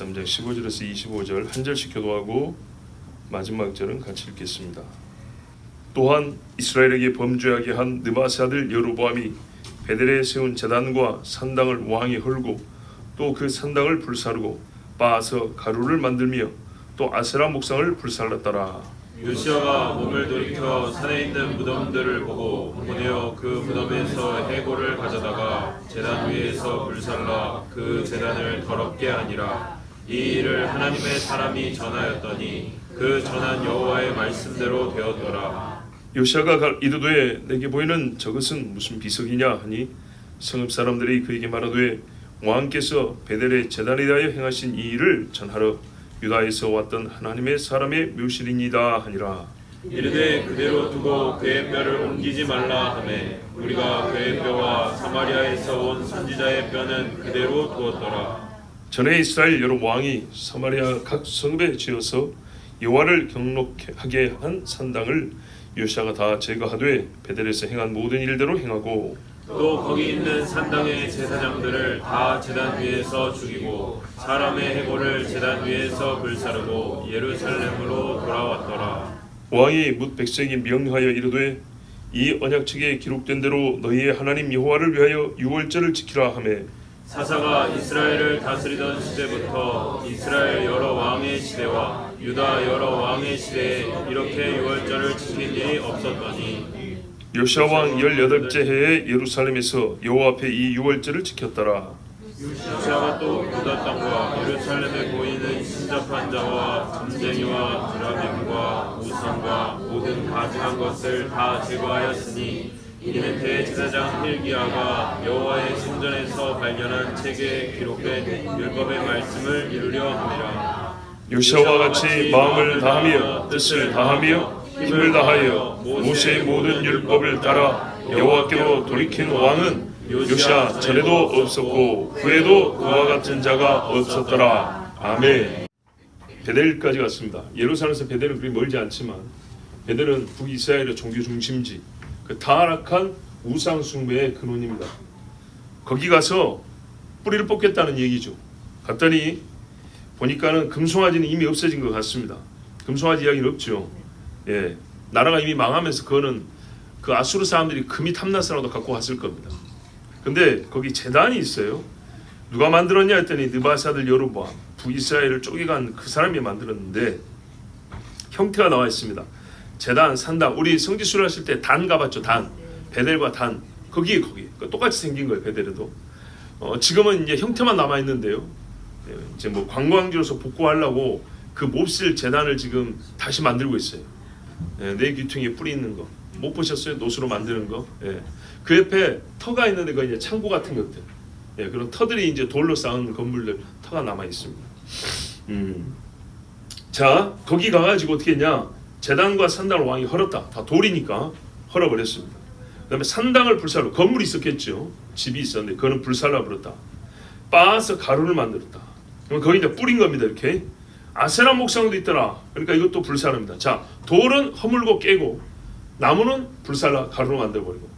13장 15절에서 25절 한 절씩 교도하고 마지막 절은 같이 읽겠습니다. 또한 이스라엘에게 범죄하게 한 느바세 아들 여로보암이 베델에 세운 제단과 산당을 왕이 헐고 또 그 산당을 불사르고 바아서 가루를 만들며 또 아세라 목상을 불살랐더라. 요시아가 몸을 돌이켜 산에 있는 무덤들을 보고 보내어 그 무덤에서 해골을 가져다가 제단 위에서 불살라 그 제단을 더럽게 하니라. 이 일을 하나님의 사람이 전하였더니 그 전한 여호와의 말씀대로 되었더라. 요시아가 이르되 내게 보이는 저것은 무슨 비석이냐 하니 성읍 사람들이 그에게 말하되 왕께서 베델의 제단에 대하여 행하신 이 일을 전하러 유다에서 왔던 하나님의 사람의 묘실이니이다 하니라. 이르되 그대로 두고 그의 뼈를 옮기지 말라 하매 우리가 그의 뼈와 사마리아에서 온 선지자의 뼈는 그대로 두었더라. 전에 이스라엘 여러 왕이 사마리아 각 성읍에 지어서 여호와를 경록하게 한 산당을 요시아가 다 제거하되 베델에서 행한 모든 일대로 행하고 또 거기 있는 산당의 제사장들을 다 제단 위에서 죽이고 사람의 해골을 제단 위에서 불사르고 예루살렘으로 돌아왔더라. 왕이 뭇 백성에게 명하여 이르되 이 언약책에 기록된 대로 너희의 하나님 여호와를 위하여 유월절을 지키라 하매 사사가 이스라엘을 다스리던 시대부터 이스라엘 여러 왕의 시대와 유다 여러 왕의 시대에 이렇게 유월절을 지킨 일이 없었더니 요시아 왕 18째 해에 예루살렘에서 여호와 앞에 이 유월절을 지켰더라. 요시아가 또 유다 땅과 예루살렘에 보이는 신접한 자와 점쟁이와 드라뎀과 우상과 모든 가증한 것을 다 제거하였으니 이는 대제사장 hil기야가 여호와의 성전에서 발견한 책에 기록된 율법의 말씀을 이루려 함이라. 요시아와 같이 마음을 다하며 뜻을 다하며 힘을 다하여 모세의 모든 율법을 따라 여호와께로 돌이킨 왕은 요시아 전에도 없었고 후에도 그와 같은 자가 없었더라. 아멘. 베델까지 갔습니다. 예루살렘에서 베델은 그리 멀지 않지만 베델은 북이스라엘의 종교 중심지, 그 타락한 우상 숭배의 근원입니다. 거기 가서 뿌리를 뽑겠다는 얘기죠. 갔더니 보니까는 금송아지는 이미 없어진 것 같습니다. 금송아지 이야기는 없죠. 예, 나라가 이미 망하면서 그거는 그 아수르 사람들이 금이 탐나서라도 갖고 왔을 겁니다. 근데 거기 제단이 있어요. 누가 만들었냐 했더니 느바세 아들 여로보암, 북이스라엘을 쪼개간 그 사람이 만들었는데 형태가 나와 있습니다. 제단, 산당. 우리 성지순례 하실 때 단 가봤죠. 단. 베델과 단. 거기 똑같이 생긴 거예요. 베델에도. 지금은 이제 형태만 남아 있는데요. 이제 뭐 관광지로서 복구하려고 그 몹쓸 제단을 지금 다시 만들고 있어요. 내 귀퉁이에 뿌리 있는 거 못 보셨어요? 노수로 만드는 거. 그 옆에 터가 있는데 그 이제 창고 같은 것들. 그런 터들이 이제 돌로 쌓은 건물들 터가 남아 있습니다. 자, 거기 가가지고 어떻게 했냐? 제단과 산당을 왕이 헐었다. 다 돌이니까 헐어버렸습니다. 그다음에 산당을 불살로, 건물이 있었겠죠. 집이 있었는데 그거는 불살라 버렸다. 빻아서 가루를 만들었다. 그럼 거기 이제 뿌린 겁니다. 이렇게. 아세라 목상도 있더라. 그러니까 이것도 불살릅니다. 자, 돌은 허물고 깨고 나무는 불살라 가루로 만들어버리고.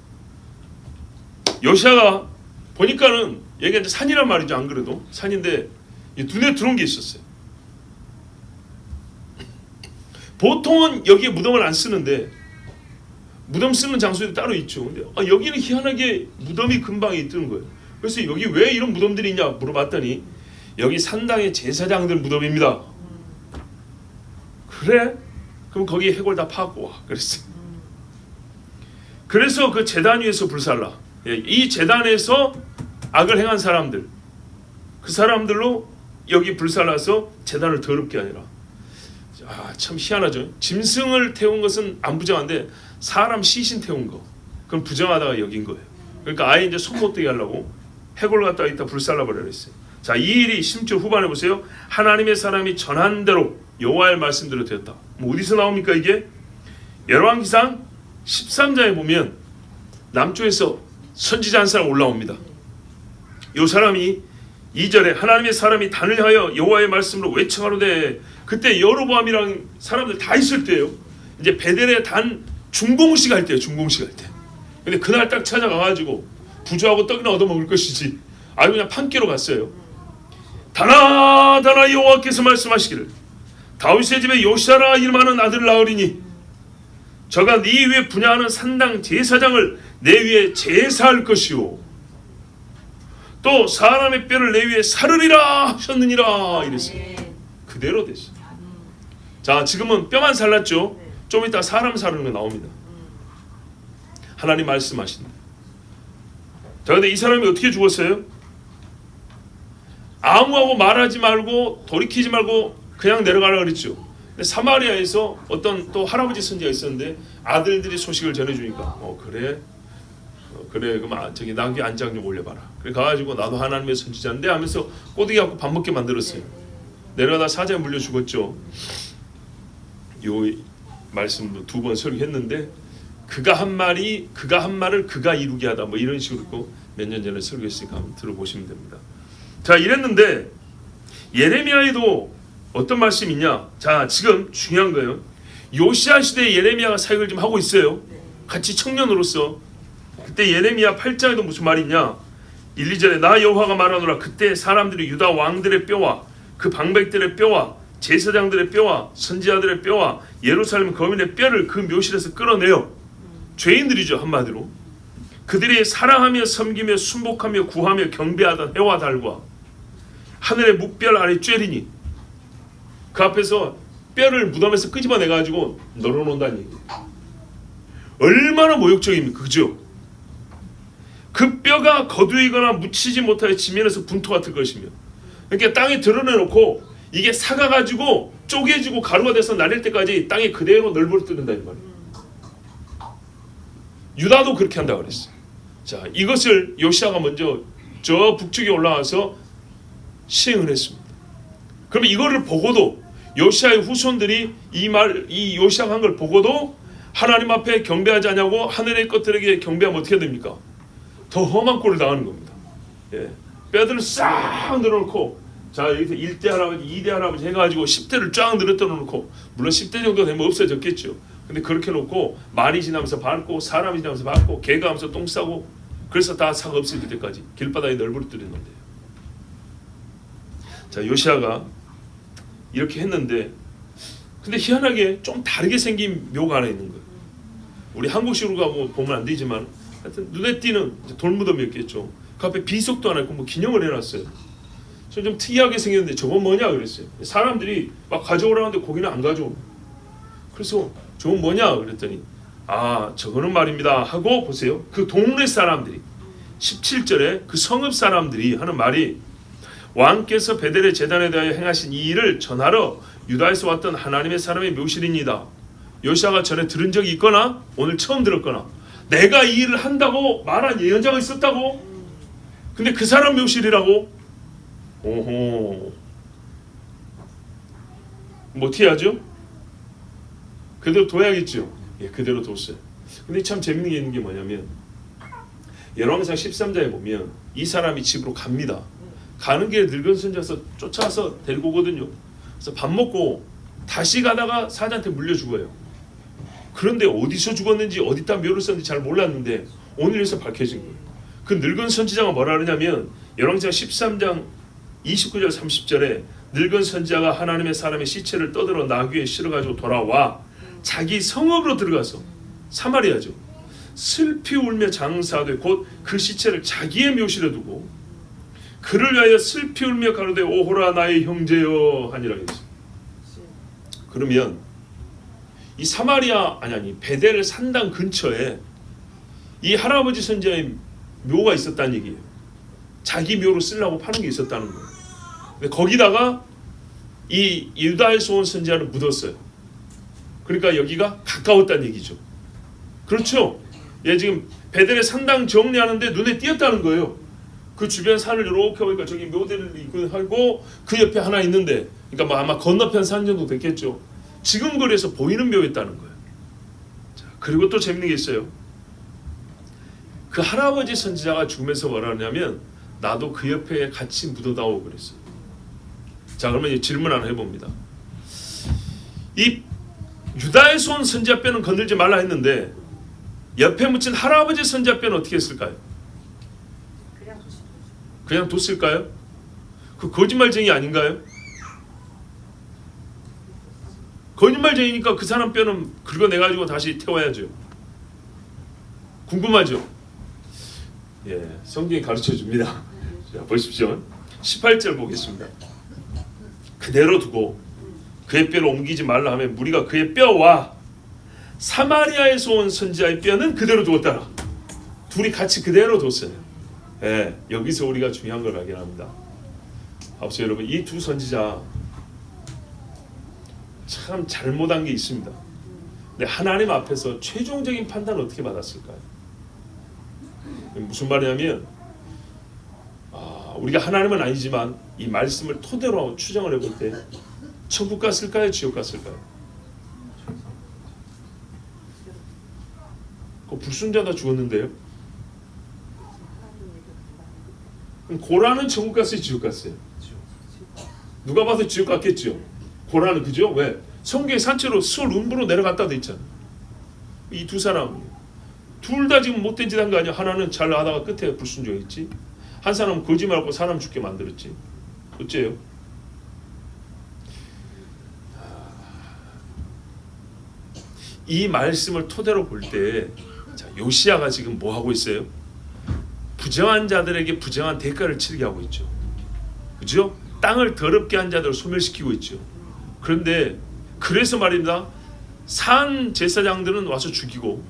요시아가 보니까는 여기가 이제 산이란 말이죠. 안 그래도 산인데 눈에 들어온 게 있었어요. 보통은 여기에 무덤을 안 쓰는데 무덤 쓰는 장소도 따로 있죠. 근데 여기는 희한하게 무덤이 근방에 있던 거예요. 그래서 여기 왜 이런 무덤들이 있냐 물어봤더니 여기 산당의 제사장들 무덤입니다. 그래? 그럼 거기 해골 다 파고 와. 그랬어요. 그래서 그 제단 위에서 불살라. 이 제단에서 악을 행한 사람들, 그 사람들로 여기 불살라서 제단을 더럽게 하니라. 참 희한하죠. 짐승을 태운 것은 안 부정한데 사람 시신 태운 거, 그건 부정하다가 여긴 거예요. 그러니까 아예 이제 손 못 대게 하려고 해골 갖다가 이따 불살라 버려 했어요. 자, 이 일이 10절 후반에 보세요. 하나님의 사람이 전한 대로 여호와의 말씀대로 되었다. 뭐 어디서 나옵니까 이게? 열왕기상 13장에 보면 남쪽에서 선지자 한 사람 올라옵니다. 이 사람이 2절에 하나님의 사람이 단을 하여 여호와의 말씀으로 외청하로되, 그때 여로보암이랑 사람들 다 있을 때예요. 이제 베델에 단 중공식 할 때예요. 중공식 할 때. 근데 그날 딱 찾아가가지고 부주하고 떡이나 얻어먹을 것이지 아주 그냥 판깨로 갔어요. 다나 여호와께서 말씀하시기를 다윗의 집에 요시아라 이름하는 아들 나으리니 저가 네 위에 분야하는 산당 제사장을 내 위에 제사할 것이요 또 사람의 뼈를 내 위에 사르리라 하셨느니라 이랬어요. 그대로 됐어요. 자, 지금은 뼈만 살랐죠. 좀 이따 사람 사르는 거 나옵니다. 하나님 말씀하신다. 자, 근데 이 사람이 어떻게 죽었어요? 아무하고 말하지 말고 돌이키지 말고 그냥 내려가라 그랬죠. 근데 사마리아에서 어떤 또 할아버지 선지가 있었는데 아들들이 소식을 전해주니까 그래 그럼 저기 나귀 안장 좀 올려봐라. 그래 가가지고 나도 하나님의 선지자인데 하면서 꼬드기 갖고 밥 먹게 만들었어요. 내려가다 사자에 물려 죽었죠. 요 말씀도 2번 설교했는데 그가 한 말을 그가 이루게 하다 뭐 이런 식으로 몇 년 전에 설교했으니까 한번 들어보시면 됩니다. 자, 이랬는데 예레미야에도 어떤 말씀이 있냐? 자, 지금 중요한 거예요. 요시야 시대에 예레미야가 사역을 좀 하고 있어요. 같이 청년으로서. 그때 예레미야 8장에도 무슨 말이 있냐? 1, 2절에 나 여호와가 말하노라 그때 사람들이 유다 왕들의 뼈와 그 방백들의 뼈와 제사장들의 뼈와 선지자들의 뼈와 예루살렘 거민의 뼈를 그 묘실에서 끌어내요. 죄인들이죠, 한마디로. 그들이 사랑하며 섬기며 순복하며 구하며 경배하던 해와 달과 하늘의 묵별 아래 쬐리니 그 앞에서 뼈를 무덤에서 끄집어내가지고 널어놓는다는 얘기예요. 얼마나 모욕적입니까? 그죠? 그 뼈가 거두이거나 묻히지 못하여 지면에서 분토 같을 것이며 그러니까 땅에 드러내놓고 이게 사가가지고 쪼개지고 가루가 돼서 날릴 때까지 땅에 그대로 널브러 뜨는다 이 말이에요. 유다도 그렇게 한다고 그랬어요. 자, 이것을 요시아가 먼저 저 북쪽에 올라와서 시행을 했습니다. 그러면 이거를 보고도 요시아의 후손들이 이 요시아가 한 걸 보고도 하나님 앞에 경배하지 않냐고 하늘의 것들에게 경배하면 어떻게 됩니까? 더 험한 꼴을 당하는 겁니다. 예. 뼈들을 싹 늘어놓고 자, 여기서 1대 할아버지 2대 할아버지 해가지고 10대를 쫙 늘어뜨려 놓고 물론 10대 정도 되면 없어졌겠죠. 근데 그렇게 놓고 말이 지나면서 밟고 사람이 지나면서 밟고 개가 하면서 똥 싸고 그래서 다 사가 없어질 때까지 길바닥에 널브러뜨렸는데요. 자, 요시아가 이렇게 했는데 근데 희한하게 좀 다르게 생긴 묘가 하나 있는 거예요. 우리 한국식으로 가고 보면 안 되지만 하여튼 눈에 띄는 돌무덤이었겠죠. 그 앞에 비석도 하나 있고 뭐 기념을 해놨어요. 좀 특이하게 생겼는데 저건 뭐냐 그랬어요. 사람들이 막 가져오라는데 고기는 안 가져옵니다. 그래서 저건 뭐냐 그랬더니 저거는 말입니다 하고 보세요. 그 동네 사람들이 17절에 그 성읍 사람들이 하는 말이 왕께서 베델의 제단에 대하여 행하신 이 일을 전하러 유다에서 왔던 하나님의 사람의 묘실입니다. 요시아가 전에 들은 적이 있거나 오늘 처음 들었거나 내가 이 일을 한다고 말한 예언자가 있었다고? 근데 그 사람 묘실이라고? 오호. 뭐 어떻게 하죠? 그대로 둬야겠죠. 예, 그대로 뒀어요. 근데 참 재밌는 게 있는 게 뭐냐면 열왕기상 13장에 보면 이 사람이 집으로 갑니다. 가는 길에 늙은 선지자서 쫓아와서 데리고 오거든요. 그래서 밥 먹고 다시 가다가 사자한테 물려 죽어요. 그런데 어디서 죽었는지 어디다 묘를 썼는지 잘 몰랐는데 오늘에서 밝혀진 거예요. 그 늙은 선지자가 뭐라 그러냐면 열왕기상 13장 29절 30절에 늙은 선지자가 하나님의 사람의 시체를 떠들어 나귀에 실어가지고 돌아와 자기 성읍으로 들어가서 사마리아죠. 슬피 울며 장사하되 곧 그 시체를 자기의 묘실에 두고 그를 위하여 슬피 울며 가로되 오호라 나의 형제여 하니라 했어요. 그러면 이 사마리아 아니 베델 산당 근처에 이 할아버지 선지자의 묘가 있었다는 얘기예요. 자기 묘로 쓰려고 파는 게 있었다는 거예요. 근데 거기다가 이 유다에서 온 선지자를 묻었어요. 그러니까 여기가 가까웠다는 얘기죠. 그렇죠? 얘 지금 베델의 산당 정리하는데 눈에 띄었다는 거예요. 그 주변 산을 이렇게 보니까 저기 묘대를 하고 그 옆에 하나 있는데 그러니까 뭐 아마 건너편 산 정도 됐겠죠. 지금 거리에서 보이는 묘였다는 거예요. 자, 그리고 또 재밌는 게 있어요. 그 할아버지 선지자가 죽으면서 뭐라 하냐면 나도 그 옆에 같이 묻어다오 그랬어요. 자, 그러면 질문 하나 해봅니다. 이 유다에서 온 선지자 뼈는 건들지 말라 했는데 옆에 묻힌 할아버지 선지자 뼈는 어떻게 했을까요? 그냥 뒀을까요? 그 거짓말쟁이 아닌가요? 거짓말쟁이니까 그 사람 뼈는 긁어내가지고 다시 태워야죠. 궁금하죠? 예, 성경이 가르쳐줍니다. 자, 보십시오. 18절 보겠습니다. 그대로 두고 그의 뼈를 옮기지 말라 하면 무리가 그의 뼈와 사마리아에서 온 선지자의 뼈는 그대로 두었더라. 둘이 같이 그대로 뒀어요. 예, 여기서 우리가 중요한 걸 발견합니다. 앞서 여러분, 이 두 선지자 참 잘못한 게 있습니다. 근데 하나님 앞에서 최종적인 판단을 어떻게 받았을까요? 무슨 말이냐면 우리가 하나님은 아니지만 이 말씀을 토대로 추정을 해볼 때 천국 갔을까요? 지옥 갔을까요? 그 불순자 다 죽었는데요. 고라는 천국 갔어요? 지옥 갔어요? 누가 봐도 지옥 갔겠죠. 고라는 그죠? 왜? 성경에 산채로 수월 음부로 내려갔다 돼 있잖아. 이 두 사람 둘 다 지금 못된 짓 한 거 아니야? 하나는 잘 하다가 끝에 불순종했지. 한 사람은 거짓말하고 사람 죽게 만들었지. 어째요? 이 말씀을 토대로 볼 때 요시야가 지금 뭐 하고 있어요? 부정한 자들에게 부정한 대가를 치르게 하고 있죠. 그죠? 땅을 더럽게 한 자들을 소멸시키고 있죠. 그런데 그래서 말입니다. 산 제사장들은 와서 죽이고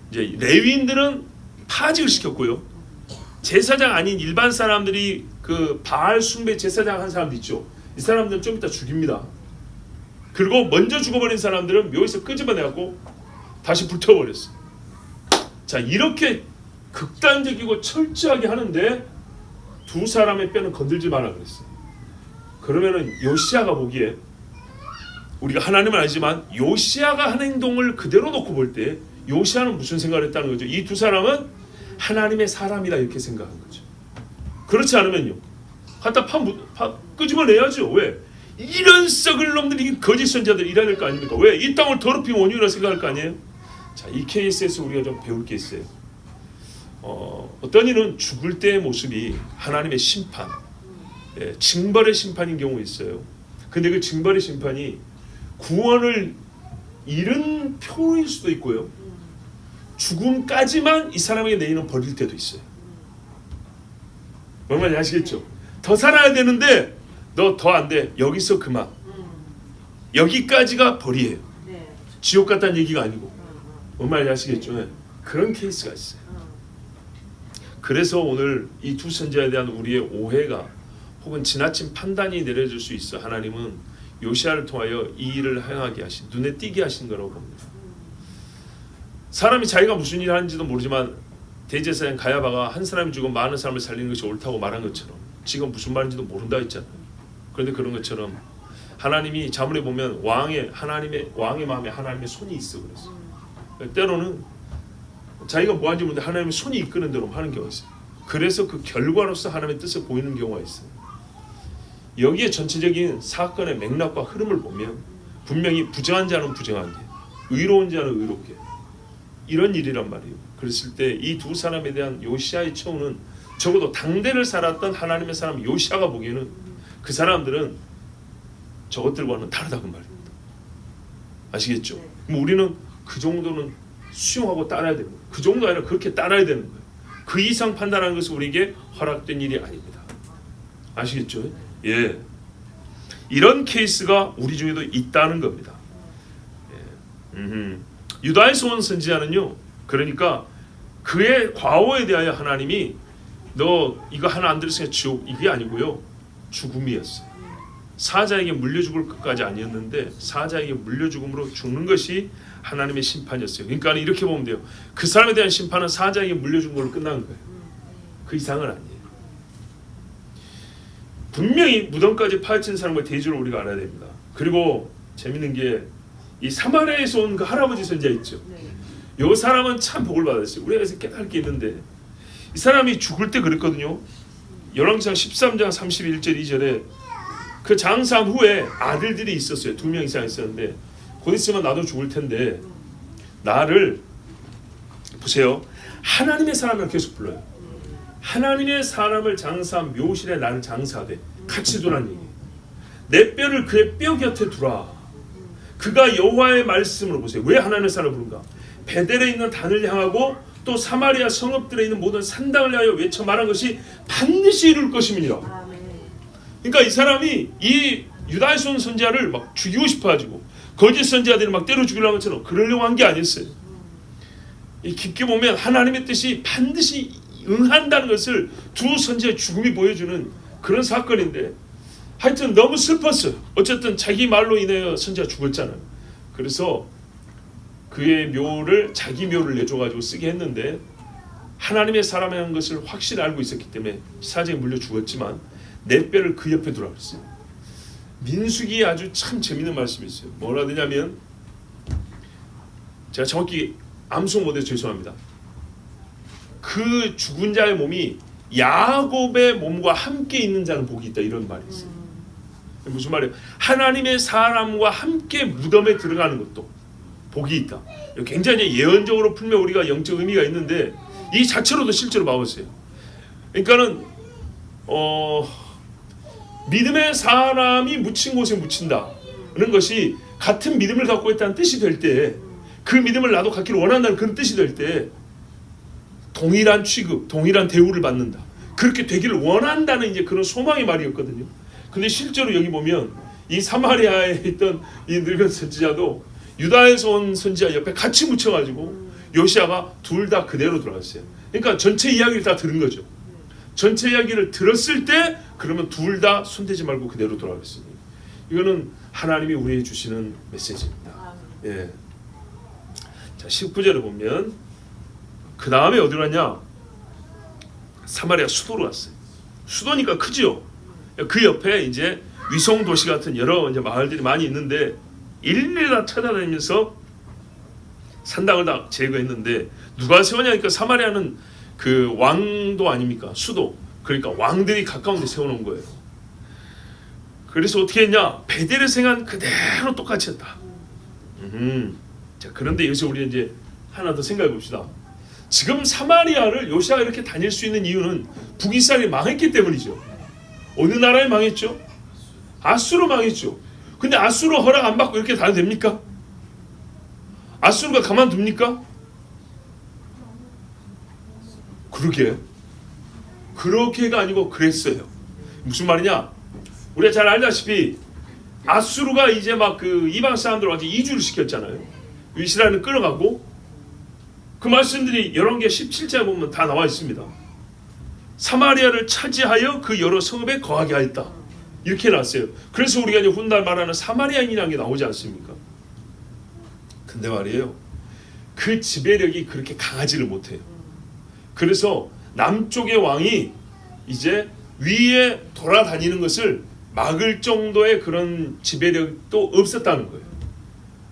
이제 레위인들은 파직을 시켰고요. 제사장 아닌 일반 사람들이 그 바알 숭배 제사장 한 사람도 있죠. 이 사람들은 좀 이따 죽입니다. 그리고 먼저 죽어버린 사람들은 묘에서 끄집어내갖고 다시 불태워버렸어. 자, 이렇게 극단적이고 철저하게 하는데 두 사람의 뼈는 건들지 마라 그랬어요. 그러면은 요시야가 보기에 우리가 하나님은 아니지만 요시야가 한 행동을 그대로 놓고 볼 때 요시야는 무슨 생각을 했다는 거죠? 이 두 사람은 하나님의 사람이다 이렇게 생각한 거죠. 그렇지 않으면요, 갖다 끄집어내야죠. 왜? 이런 썩을 놈들이 거짓 선자들 일해야 될 거 아닙니까? 왜? 이 땅을 더럽히면 원흉이라 생각할 거 아니에요? 자, 이 케이스에서 우리가 좀 배울 게 있어요. 어떤 이는 죽을 때의 모습이 하나님의 심판, 징벌의 심판인 경우 있어요. 근데 그 징벌의 심판이 구원을 잃은 표일 수도 있고요. 죽음까지만 이 사람에게 내리는 벌일 때도 있어요. 뭔 말인지 아시겠죠? 더 살아야 되는데 너 더 안 돼. 여기서 그만. 여기까지가 벌이에요. 지옥 같다는 얘기가 아니고. 뭔 말인지 아시겠죠? 그런 케이스가 있어요. 그래서 오늘 이 두 선지자에 대한 우리의 오해가 혹은 지나친 판단이 내려질 수 있어. 하나님은 요시야를 통하여 이 일을 행하게 하신, 눈에 띄게 하신 거라고 봅니다. 사람이 자기가 무슨 일을 하는지도 모르지만 대제사장 가야바가 한 사람이 죽고 많은 사람을 살리는 것이 옳다고 말한 것처럼 지금 무슨 말인지도 모른다 했잖아요. 그런데 그런 것처럼 하나님이 자문에 보면 왕의 마음에 하나님의 손이 있어 그랬어요. 때로는 자기가 뭐 하는지 모르는데 하나님의 손이 이끄는 대로 하는 경우가 있어요. 그래서 그 결과로서 하나님의 뜻을 보이는 경우가 있어요. 여기에 전체적인 사건의 맥락과 흐름을 보면 분명히 부정한 자는 부정하게, 의로운 자는 의롭게, 이런 일이란 말이에요. 그랬을 때 이 두 사람에 대한 요시야의 처우는 적어도 당대를 살았던 하나님의 사람 요시야가 보기에는 그 사람들은 저것들과는 다르다고 말입니다. 아시겠죠? 그럼 우리는 그 정도는 수용하고 따라야 되는 거예요. 그 정도 아니라 그렇게 따라야 되는 거예요. 그 이상 판단하는 것은 우리에게 허락된 일이 아닙니다. 아시겠죠? 예, 이런 케이스가 우리 중에도 있다는 겁니다. 유다에서 온 선지자는요, 그러니까 그의 과오에 대하여 하나님이 너 이거 하나 안 들었으니까 지옥, 이게 아니고요, 죽음이었어요. 사자에게 물려 죽을 것까지 아니었는데 사자에게 물려 죽음으로 죽는 것이 하나님의 심판이었어요. 그러니까 이렇게 보면 돼요. 그 사람에 대한 심판은 사자에게 물려 죽은 걸로 끝난 거예요. 그 이상은 아니에요. 분명히 무덤까지 파헤친 사람과 대조를 우리가 알아야 됩니다. 그리고 재밌는 게 이 사마리아에서 온 그 할아버지 선지자 있죠. 이 사람은 참 복을 받았어요. 우리가 그래서 깨달을 게 있는데 이 사람이 죽을 때 그랬거든요. 열왕기상 13장 31절 2절에 그 장사한 후에 아들들이 있었어요. 2명 이상 있었는데 곧 있으면 나도 죽을 텐데 나를 보세요. 하나님의 사람을 계속 불러요. 하나님의 사람을 장사한 묘실에 나는 장사하되 같이 두라는 얘기예요. 내 뼈를 그의 뼈 곁에 두라. 그가 여호와의 말씀으로 보세요. 왜 하나님의 사람을 부른가? 베델에 있는 단을 향하고 또 사마리아 성읍들에 있는 모든 산당을 향하여 외쳐 말한 것이 반드시 이룰 것임이니라. 그러니까 이 사람이 이 유다에서 온 선지자를 막 죽이고 싶어가지고 거짓 선지자들을 막 때려 죽이려는 것처럼 그러려고 한 게 아니었어요. 이 깊게 보면 하나님의 뜻이 반드시 응한다는 것을 두 선지자의 죽음이 보여주는 그런 사건인데, 하여튼 너무 슬펐어요. 어쨌든 자기 말로 인하여 선지자가 죽었잖아요. 그래서 그의 묘를 자기 묘를 내줘가지고 쓰게 했는데, 하나님의 사람이라는 것을 확실히 알고 있었기 때문에 사자에 물려 죽었지만 내 뼈를 그 옆에 두라 그랬어요. 민수기 아주 참 재밌는 말씀이 있어요. 뭐라 되냐면, 제가 정확히 암송 못해서 죄송합니다. 그 죽은 자의 몸이 야곱의 몸과 함께 있는 자는 복이 있다, 이런 말이 있어요. 무슨 말이에요? 하나님의 사람과 함께 무덤에 들어가는 것도 복이 있다. 굉장히 예언적으로 풀면 우리가 영적 의미가 있는데 이 자체로도 실제로 봐보세요. 그러니까는 믿음의 사람이 묻힌 곳에 묻힌다는 것이 같은 믿음을 갖고 있다는 뜻이 될 때, 그 믿음을 나도 갖기를 원한다는 그런 뜻이 될 때 동일한 취급, 동일한 대우를 받는다. 그렇게 되기를 원한다는 이제 그런 소망의 말이었거든요. 근데 실제로 여기 보면 이 사마리아에 있던 이 늙은 선지자도 유다에서 온 선지자 옆에 같이 묻혀가지고 요시아가 둘 다 그대로 돌아갔어요. 그러니까 전체 이야기를 다 들은 거죠. 전체 이야기를 들었을 때 그러면 둘 다 손대지 말고 그대로 돌아가겠습니다. 이거는 하나님이 우리에게 주시는 메시지입니다. 예. 자, 19절을 보면 그 다음에 어디로 갔냐? 사마리아 수도로 갔어요. 수도니까 크지요. 그 옆에 이제 위성 도시 같은 여러 이제 마을들이 많이 있는데 일일이 다 찾아다니면서 산당을 다 제거했는데, 누가 세우냐니까 사마리아는 그 왕도 아닙니까? 수도. 그러니까 왕들이 가까운 데 세워놓은 거예요. 그래서 어떻게 했냐? 베델의 생한 그대로 똑같이 했다. 자, 그런데 여기서 우리 이제 하나 더 생각해 봅시다. 지금 사마리아를 요시아가 이렇게 다닐 수 있는 이유는 북이스라엘이 망했기 때문이죠. 어느 나라에 망했죠? 아수르 망했죠. 근데 아수르 허락 안 받고 이렇게 다녀도 됩니까? 아수르가 가만둡니까? 그렇게가 아니고 그랬어요. 무슨 말이냐? 우리가 잘 알다시피 아수르가 이제 막 그 이방 사람들 와서 이주를 시켰잖아요. 이스라엘을 끌어가고, 그 말씀들이 열왕기 17장에 보면 다 나와 있습니다. 사마리아를 차지하여 그 여러 성읍에 거하게 하였다. 이렇게 나왔어요. 그래서 우리가 이제 훗날 말하는 사마리아인이라는 게 나오지 않습니까? 근데 말이에요, 그 지배력이 그렇게 강하지를 못해요. 그래서 남쪽의 왕이 이제 위에 돌아다니는 것을 막을 정도의 그런 지배력도 없었다는 거예요.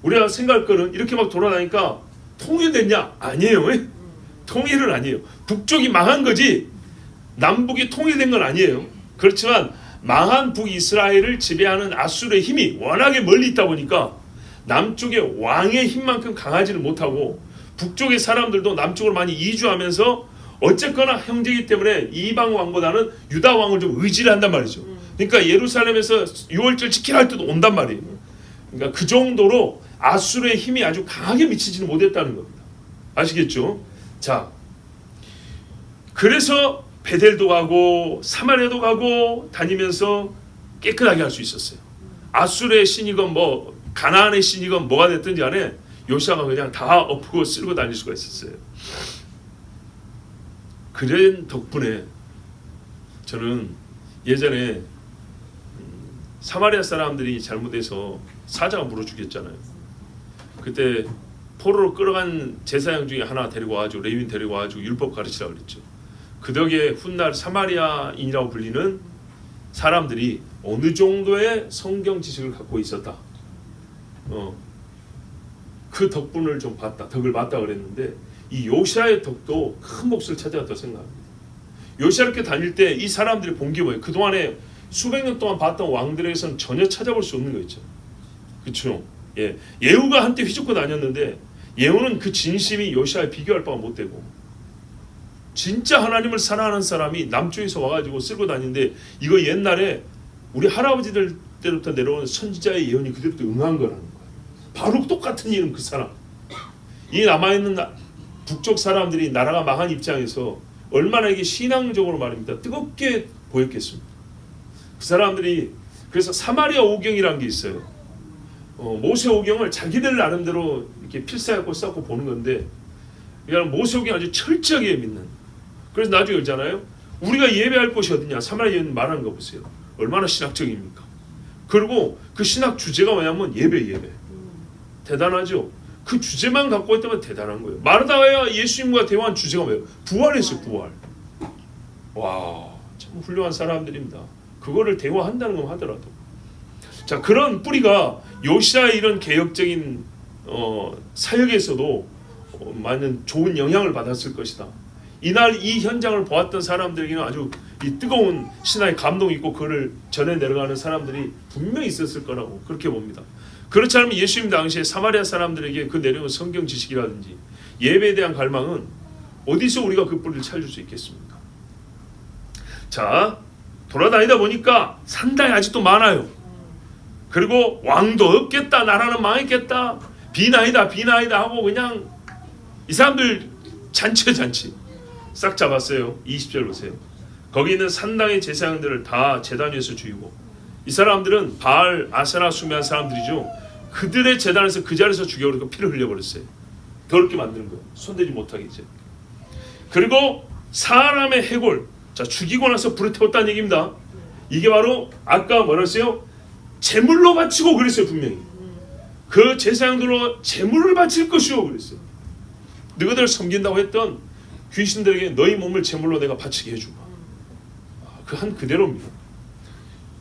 우리가 생각할 거는 이렇게 막 돌아다니까 통일됐냐? 아니에요. 통일은 아니에요. 북쪽이 망한 거지 남북이 통일된 건 아니에요. 그렇지만 망한 북이스라엘을 지배하는 아수르의 힘이 워낙에 멀리 있다 보니까 남쪽의 왕의 힘만큼 강하지는 못하고, 북쪽의 사람들도 남쪽으로 많이 이주하면서 어쨌거나 형제이기 때문에 이방 왕보다는 유다 왕을 좀 의지를 한단 말이죠. 그러니까 예루살렘에서 유월절 지키라 할 때도 온단 말이에요. 그러니까 그 정도로 아수르의 힘이 아주 강하게 미치지는 못했다는 겁니다. 아시겠죠? 자, 그래서 베델도 가고 사마리아도 가고 다니면서 깨끗하게 할 수 있었어요. 아수르의 신이건 뭐 가나안의 신이건 뭐가 됐든지 간에 요시아가 그냥 다 엎고 쓸고 다닐 수가 있었어요. 그런 덕분에 저는 예전에 사마리아 사람들이 잘못해서 사자가 물어 죽였잖아요. 그때 포로로 끌어간 제사장 중에 하나 데리고 와가지고, 레위인 데리고 와가지고 율법 가르치라고 그랬죠. 그 덕에 훗날 사마리아인이라고 불리는 사람들이 어느 정도의 성경 지식을 갖고 있었다. 그 덕분을 좀 봤다. 덕을 봤다 그랬는데, 이 요시아의 덕도 큰 몫을 차지했다고 생각합니다. 요시아 이렇게 다닐 때 이 사람들이 본 게 뭐예요? 그동안에 수백 년 동안 봤던 왕들에게서는 전혀 찾아볼 수 없는 거 있죠. 그렇죠? 예, 예후가 한때 휘젓고 다녔는데 예후는 그 진심이 요시아에 비교할 바가 못 되고, 진짜 하나님을 사랑하는 사람이 남쪽에서 와가지고 쓸고 다니는데 이거 옛날에 우리 할아버지들 때부터 내려온 선지자의 예언이 그대로 응한 거라는 거예요. 바로 똑같은 이름 그 사람. 이 남아있는 북쪽 사람들이 나라가 망한 입장에서 얼마나 이게 신앙적으로 말입니다. 뜨겁게 보였겠습니까? 그 사람들이 그래서 사마리아 오경이라는 게 있어요. 모세 오경을 자기들 나름대로 이렇게 필사하고 쌓고 보는 건데 그냥 모세 오경 아주 철저하게 믿는. 그래서 나중에 그러잖아요. 우리가 예배할 곳이 어디냐? 사마리아 예언 말하는 거 보세요. 얼마나 신학적입니까? 그리고 그 신학 주제가 뭐냐면 예배. 대단하죠. 그 주제만 갖고 있다면 대단한 거예요. 마르다가 예수님과 대화한 주제가 뭐예요? 부활했어요. 부활. 와, 참 훌륭한 사람들입니다. 그거를 대화한다는 건 하더라도. 자, 그런 뿌리가 요시아의 이런 개혁적인 사역에서도 많은 좋은 영향을 받았을 것이다. 이날 이 현장을 보았던 사람들에게는 아주 이 뜨거운 신화의 감동이 있고 그를 전해 내려가는 사람들이 분명히 있었을 거라고 그렇게 봅니다. 그렇지 않으면 예수님 당시에 사마리아 사람들에게 그 내려온 성경 지식이라든지 예배에 대한 갈망은 어디서 우리가 그 뿌리를 찾을 수 있겠습니까? 자, 돌아다니다 보니까 산당이 아직도 많아요. 그리고 왕도 없겠다, 나라는 망했겠다, 비나이다 하고 그냥 이 사람들 잔치 싹 잡았어요. 20절 보세요. 거기 있는 산당의 제사장들을 다 제단 위에서 죽이고, 이 사람들은 바알, 아세라 숭배한 사람들이죠. 그들의 제단에서 그 자리에서 죽여버리고 피를 흘려버렸어요. 더럽게 만드는 거예요. 손대지 못하게 이제. 그리고 사람의 해골, 자, 죽이고 나서 불에 태웠다는 얘기입니다. 이게 바로 아까 뭐라 했어요? 제물로 바치고 그랬어요. 분명히 그 제사장들로 제물을 바칠 것이요 그랬어요. 너희들 섬긴다고 했던 귀신들에게 너희 몸을 제물로 내가 바치게 해주마. 그 한 그대로입니다.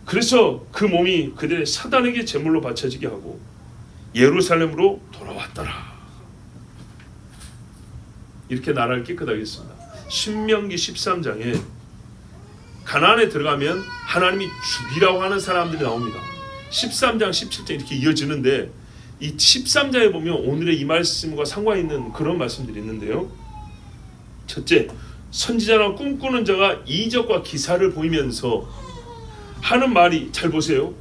그래서 그 몸이 그들의 사단에게 제물로 바쳐지게 하고 예루살렘으로 돌아왔더라. 이렇게 나라를 깨끗하게 했습니다. 신명기 13장에 가나안에 들어가면 하나님이 죽이라고 하는 사람들이 나옵니다. 13장 17장 이렇게 이어지는데 이 13장에 보면 오늘의 이 말씀과 상관 있는 그런 말씀들이 있는데요. 첫째, 선지자나 꿈꾸는 자가 이적과 기사를 보이면서 하는 말이, 잘 보세요.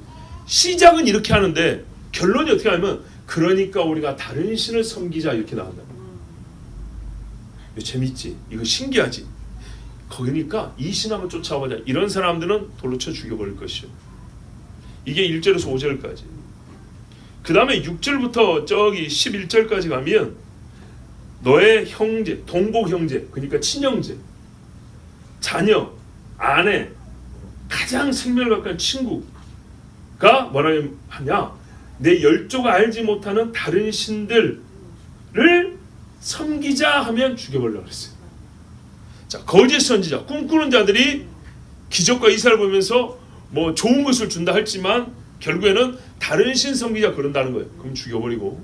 시작은 이렇게 하는데 결론이 어떻게 하면 그러니까 우리가 다른 신을 섬기자 이렇게 나온다. 재밌지? 이거 신기하지? 그러니까 이 신 한번 쫓아보자. 이런 사람들은 돌로 쳐 죽여버릴 것이요. 이게 1절에서 5절까지. 그 다음에 6절부터 저기 11절까지 가면 너의 형제, 동복 형제, 그러니까 친형제, 자녀, 아내, 가장 생명을 가까운 친구가 뭐라 하냐? 내 열조가 알지 못하는 다른 신들을 섬기자 하면 죽여버리려고 그랬어요. 자, 거짓 선지자, 꿈꾸는 자들이 기적과 이사를 보면서 뭐 좋은 것을 준다 할지만 결국에는 다른 신 섬기자 그런다는 거예요. 그럼 죽여버리고,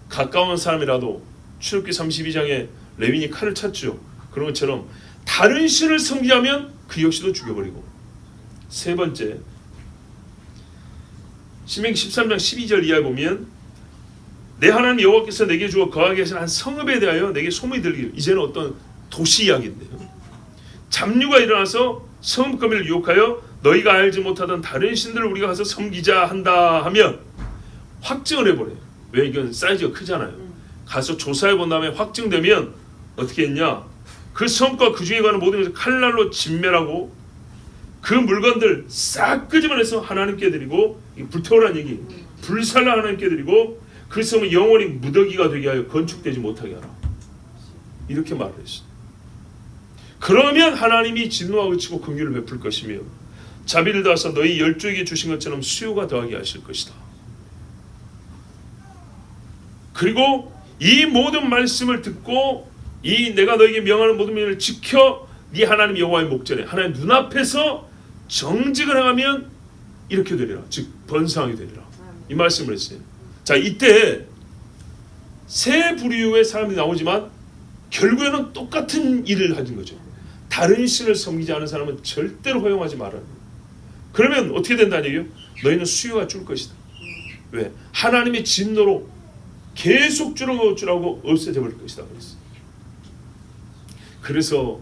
가까운 사람이라도 출애굽기 32장에 레위인이 칼을 찼죠. 그런 것처럼 다른 신을 섬기자면 그 역시도 죽여버리고. 세 번째, 신명기 13장 12절 이하에 보면 내 하나님 여호와께서 내게 주어 거하게 하신 한 성읍에 대하여 내게 소문이 들기를. 이제는 어떤 도시 이야기인데요. 잡류가 일어나서 성읍 거민을 유혹하여 너희가 알지 못하던 다른 신들을 우리가 가서 섬기자 한다 하면 확증을 해버려요. 왜? 이건 사이즈가 크잖아요. 가서 조사해 본 다음에 확증되면 어떻게 했냐? 그 성과 그 중에 관한 모든 것을 칼날로 진멸하고 그 물건들 싹 끄집어내서 하나님께 드리고, 불태우라는 얘기, 불살라 하나님께 드리고 그 성은 영원히 무더기가 되게 하여 건축되지 못하게 하라. 이렇게 말을 했어요. 그러면 하나님이 진노와 그치고 긍휼을 베풀 것이며 자비를 다하사 너희 열조에게 주신 것처럼 수요가 더하게 하실 것이다. 그리고 이 모든 말씀을 듣고 이 내가 너에게 명하는 모든 명령을 지켜 네 하나님 여호와의 목전에 하나님 눈앞에서 정직을 행하면 이렇게 되리라. 즉 번성하게 되리라. 이 말씀을 했어요. 자, 이때 세 부류의 사람이 나오지만 결국에는 똑같은 일을 하는 거죠. 다른 신을 섬기지 않은 사람은 절대로 허용하지 말아야 돼요. 그러면 어떻게 된다는 얘기예요? 너희는 수요가 줄 것이다. 왜? 하나님의 진노로 계속 줄어들고 없어져 버릴 것이다. 그랬어요. 그래서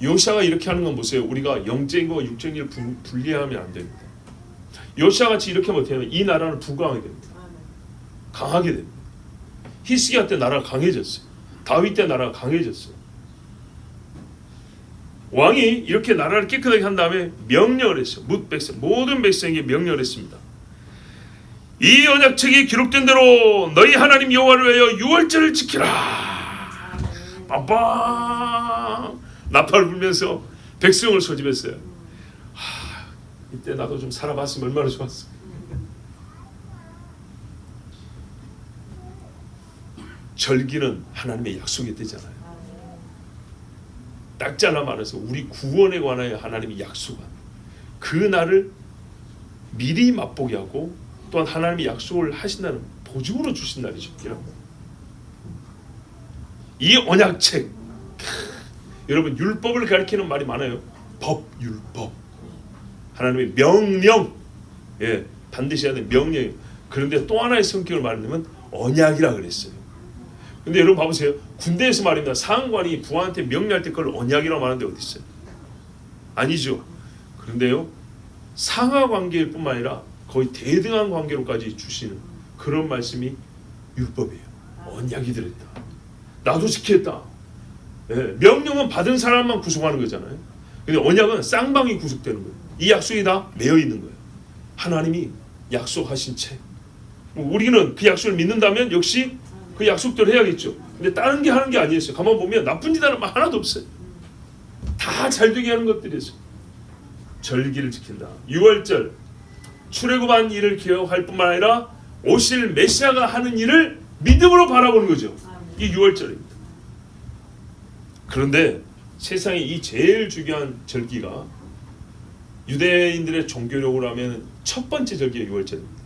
요시아가 이렇게 하는 건 보세요. 우리가 영적인 거 육적인 일 분리하면 안 됩니다. 요시아 같이 이렇게 못하면 이 나라는 부강하게 됩니다. 강하게 됩니다. 히스기야 때 나라가 강해졌어요. 다윗 때 나라가 강해졌어요. 왕이 이렇게 나라를 깨끗하게 한 다음에 명령을 했어요. 모든 백성에게 명령을 했습니다. 이 언약책이 기록된 대로 너희 하나님 여호와를 위하여 유월절을 지키라. 빵빵 나팔을 불면서 백성을 소집했어요. 이때 나도 좀 살아봤으면 얼마나 좋았어. 절기는 하나님의 약속이 되잖아요. 딱 잘라 말해서 우리 구원에 관하여 하나님이 약속한 그 날을 미리 맛보게 하고 또한 하나님이 약속을 하신다는 보증으로 주신 날이죠. 이 언약책, 여러분 율법을 가리키는 말이 많아요. 법, 율법, 하나님의 명령, 반드시 해야 되는 명령. 그런데 또 하나의 성격을 말하면 언약이라 그랬어요. 근데 여러분 봐보세요. 군대에서 말입니다. 상관이 부하한테 명령할 때 그걸 언약이라고 말하는데 어디 있어요? 아니죠. 그런데요, 상하 관계일 뿐만 아니라 거의 대등한 관계로까지 주시는 그런 말씀이 율법이에요. 언약이 들었다. 나도 지켰다. 명령은 받은 사람만 구속하는 거잖아요. 근데 언약은 쌍방이 구속되는 거예요. 이 약속이 다 매여 있는 거예요. 하나님이 약속하신 채 우리는 그 약속을 믿는다면 역시 그 약속대로 해야겠죠. 근데 다른 게 하는 게 아니었어요. 가만 보면 나쁜 짓 하는 말 하나도 없어요. 다 잘되게 하는 것들이었어요. 절기를 지킨다. 유월절, 출애굽한 일을 기억할 뿐만 아니라 오실 메시아가 하는 일을 믿음으로 바라보는 거죠. 이게 유월절입니다. 그런데 세상에 이 제일 중요한 절기가 유대인들의 종교력으로 하면 첫 번째 절기가 유월절입니다.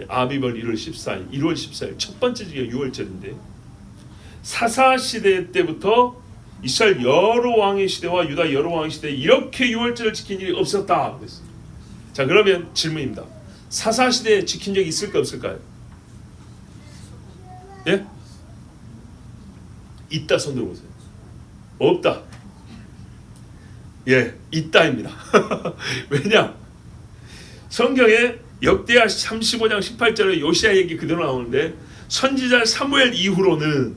아비벌 1월 14일 첫 번째 절기가 유월절인데 사사시대 때부터 이스라엘 여러 왕의 시대와 유다 여러 왕의 시대에 이렇게 유월절을 지킨 일이 없었다 그랬어요. 자, 그러면 질문입니다. 사사시대에 지킨 적이 있을까 없을까요? 예? 있다 손 들어보세요. 없다. 있다입니다. 왜냐? 성경에 역대하 35장 18절에 요시아 얘기 그대로 나오는데 선지자 사무엘 이후로는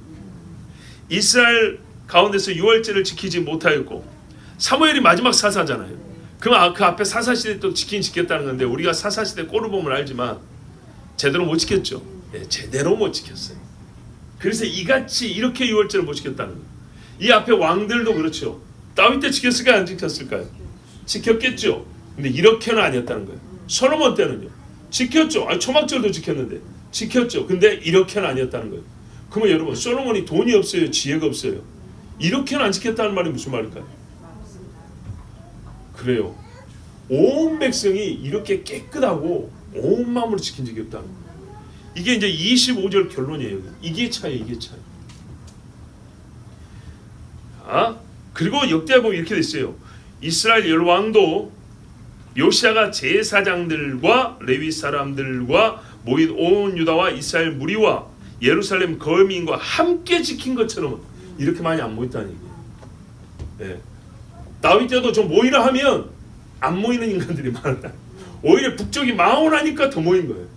이스라엘 가운데서 유월절을 지키지 못하였고 사무엘이 마지막 사사잖아요. 그럼 그 앞에 사사시대 또 지켰다는 건데 우리가 사사시대 꼴을 보면 알지만 제대로 못 지켰죠. 제대로 못 지켰어요. 그래서 이같이 이렇게 유월절을 못 지켰다는 거예요. 이 앞에 왕들도 그렇죠. 다윗 때 지켰을까요? 안 지켰을까요? 지켰겠죠. 근데 이렇게는 아니었다는 거예요. 솔로몬 때는요. 지켰죠. 초막절도 지켰는데 지켰죠. 근데 이렇게는 아니었다는 거예요. 그러면 여러분 솔로몬이 돈이 없어요? 지혜가 없어요? 이렇게는 안 지켰다는 말이 무슨 말일까요? 그래요. 온 백성이 이렇게 깨끗하고 온 마음으로 지킨 적이 없다는 거예요. 이게 이제 25절 결론이에요. 이게 차이. 그리고 역대하 보면 이렇게 됐어요. 이스라엘 열 왕도 요시아가 제사장들과 레위 사람들과 모인 온 유다와 이스라엘 무리와 예루살렘 거민과 함께 지킨 것처럼 이렇게 많이 안 모였다는 얘기예요. 다윗 때도 좀 모이라 하면 안 모이는 인간들이 많았다. 오히려 북쪽이 망원하니까 더 모인 거예요.